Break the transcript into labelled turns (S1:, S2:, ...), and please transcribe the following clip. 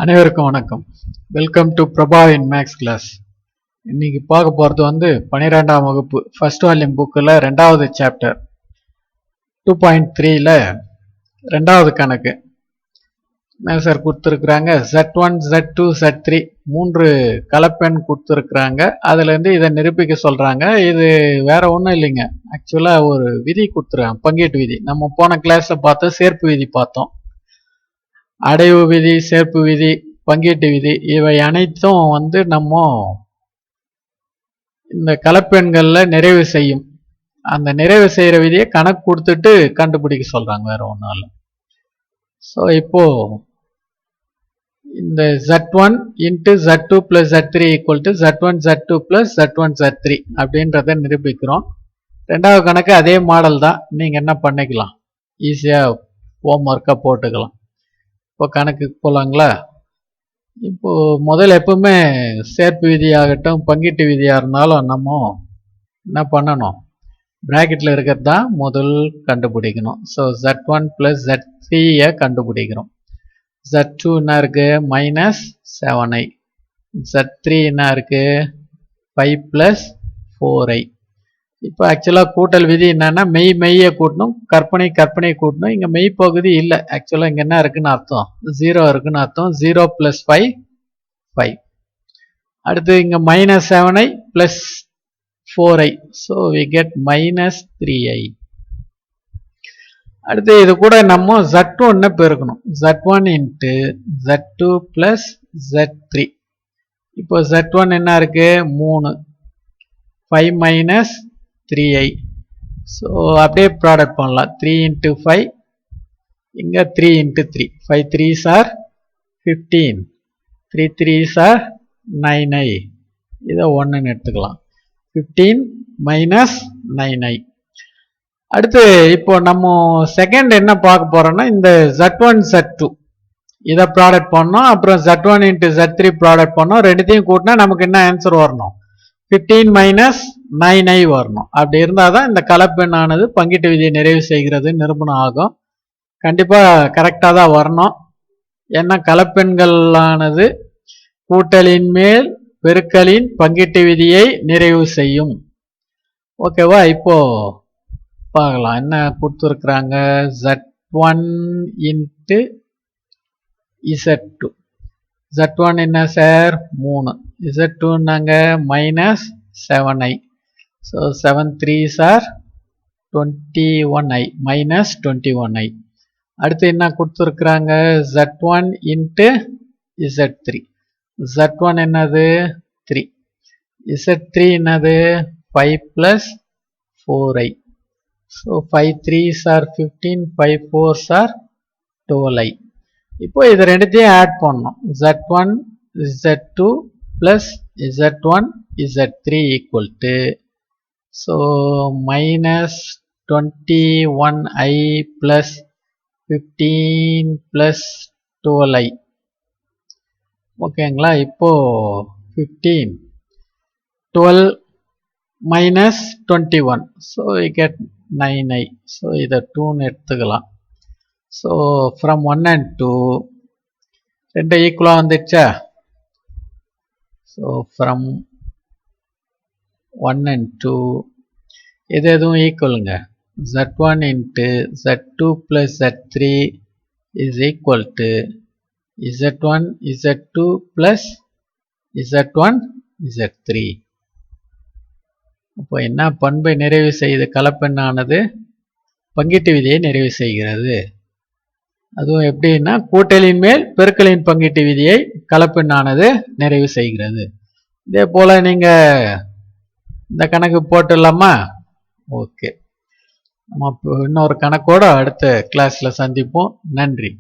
S1: அனைவருக்கும் வணக்கம். Welcome to Prabha in maths class. இன்னைக்கு பார்க்க போகிறது 12ஆம் வகுப்பு ஃபர்ஸ்ட் வால்யூம் புக்கில் 2வது சாப்டர் 2.3ல 2வது கணக்கு. சார் கொடுத்துருக்குறாங்க Z1, Z2, Z3 3 கலப்பெண் கொடுத்துருக்குறாங்க. அதுலேருந்து இதை நிரூபிக்க சொல்கிறாங்க. இது வேற ஒன்றும் இல்லைங்க, ஆக்சுவலாக ஒரு விதி கொடுத்துருக்காங்க, பங்கீட்டு விதி. நம்ம போன கிளாஸில் பார்த்தோம், சேர்ப்பு விதி பார்த்தோம். அடைவு விதி, சேர்ப்பு விதி, பங்கீட்டு விதி, இவை அனைத்தும் நம்ம இந்த கலப்பெண்கள்ல நிறைவு செய்யும். அந்த நிறைவு செய்யற விதியை கணக்கு கொடுத்துட்டு கண்டுபிடிக்க சொல்றாங்க, வேற ஒன்றும் இல்லை. ஸோ இப்போ இந்த Z1 into Z2 plus Z3 equal to Z1 Z2 plus Z1 Z3 அப்படின்றத நிரூபிக்கிறோம். ரெண்டாவது கணக்கு அதே மாடல் தான், நீங்க என்ன பண்ணிக்கலாம், ஈஸியா ஹோம் ஒர்க்கா போட்டுக்கலாம். இப்போ கணக்குக்கு போகலாங்களா? இப்போ முதல்ல எப்பவுமே சேர்ப்பு விதி ஆகட்டும், பங்கீட்டு விதியாக இருந்தாலும் நம்ம என்ன பண்ணணும், பிராக்கெட்டில் இருக்கிறது தான் முதல் கண்டுபிடிக்கணும். ஸோ Z1 ப்ளஸ் Z3யை கண்டுபிடிக்கிறோம். Z2 என்ன இருக்கு, மைனஸ் 7i. Z3 என்ன இருக்கு, 5 ப்ளஸ் 4i. இப்போ ஆக்சுவலாக கூட்டல் விதி என்னன்னா, மெய்யை கூட்டணும், கற்பனை கூட்டணும். இங்கே மெய் பகுதி இல்லை, ஆக்சுவலாக இங்கே என்ன இருக்குன்னு அர்த்தம், 0 இருக்குன்னு அர்த்தம். 0 ப்ளஸ் 5 5. அடுத்து இங்கே minus 7i plus 4i, so we get minus 3i. அடுத்து இது கூட நம்ம Z1 பெருக்கணும், Z1 into Z2 plus Z3. இப்போ Z1 என்ன இருக்கு, 3, 5 மைனஸ் 3i. ஸோ அப்படியே ப்ராடக்ட் பண்ணலாம், 3 இன்ட்டு 5, இங்கே 3 into 3, 5 3s R 15, 3 3s R 9i. இதை 1ன்னு எடுத்துக்கலாம். 15 மைனஸ் 9i. அடுத்து இப்போ நம்ம செகண்ட் என்ன பார்க்க போறோம்னா, இந்த Z1 Z2 இதை ப்ராடக்ட் பண்ணோம், அப்புறம் Z1 இன்ட்டு Z3 ப்ராடக்ட் பண்ணோம். ரெண்டுத்தையும் கூட்டினா நமக்கு என்ன ஆன்சர் வரணும், 15 மைனஸ் 9i வரணும். அப்படி இருந்தால் தான் இந்த கலப்பெண்ணானது பங்கீட்டு விதியை நிறைவு செய்கிறது நிரூபணம் ஆகும். கண்டிப்பாக கரெக்டாக தான் வரணும், ஏன்னா கலப்பெண்களானது கூட்டலின் மேல் பெருக்கலின் பங்கீட்டு விதியை நிறைவு செய்யும். ஓகேவா? இப்போ பார்க்கலாம் என்ன கொடுத்துருக்குறாங்க. Z1 into Z2. Z1 என்ன சார், 3, Z2 நாங்க minus 7i. So 7 3s R 21i, minus 21i. அடுத்து என்ன கொடுத்துருக்குறாங்க, Z1 இன்ட்டு Z3. Z1 என்னது 3, Z3 என்னது 5 plus 4i. So 5 3s R 15, 5 4s R 12i. இப்போ இது ரெண்டுத்தையும் ஆட் பண்ணணும். Z1 Z2 plus Z1 Z3 equal to, so minus 21i plus 15 plus 12i. ஓகேங்களா? இப்போ 15, 12 minus 21, so we get 9i. so இதை 2ன்னு எடுத்துக்கலாம். ஸோ ஃப்ரம் 1 and 2 ரெண்டு ஈக்குவலாக வந்துடுச்சா? ஸோ ஃப்ரம் 1 and 2 இது எதுவும் ஈக்குவலுங்க. Z1 into Z2 plus Z3 is equal to Z1 Z2 plus Z1 Z3. அப்போ என்ன பண்பை நிறைவு செய்து கலப்பெண்ணானது பங்கீட்டு விதியை நிறைவு செய்கிறது. அதுவும் எப்படின்னா, கூட்டலின் மேல் பெருக்கலின் பங்கீட்டு விதியை கலப்பெண்ணானது நிறைவு செய்கிறது. இதே போல நீங்க இந்த கணக்கு போட்டுடலாமா? ஓகே, நம்ம இன்னொரு கணக்கோட அடுத்த கிளாஸ்ல சந்திப்போம். நன்றி.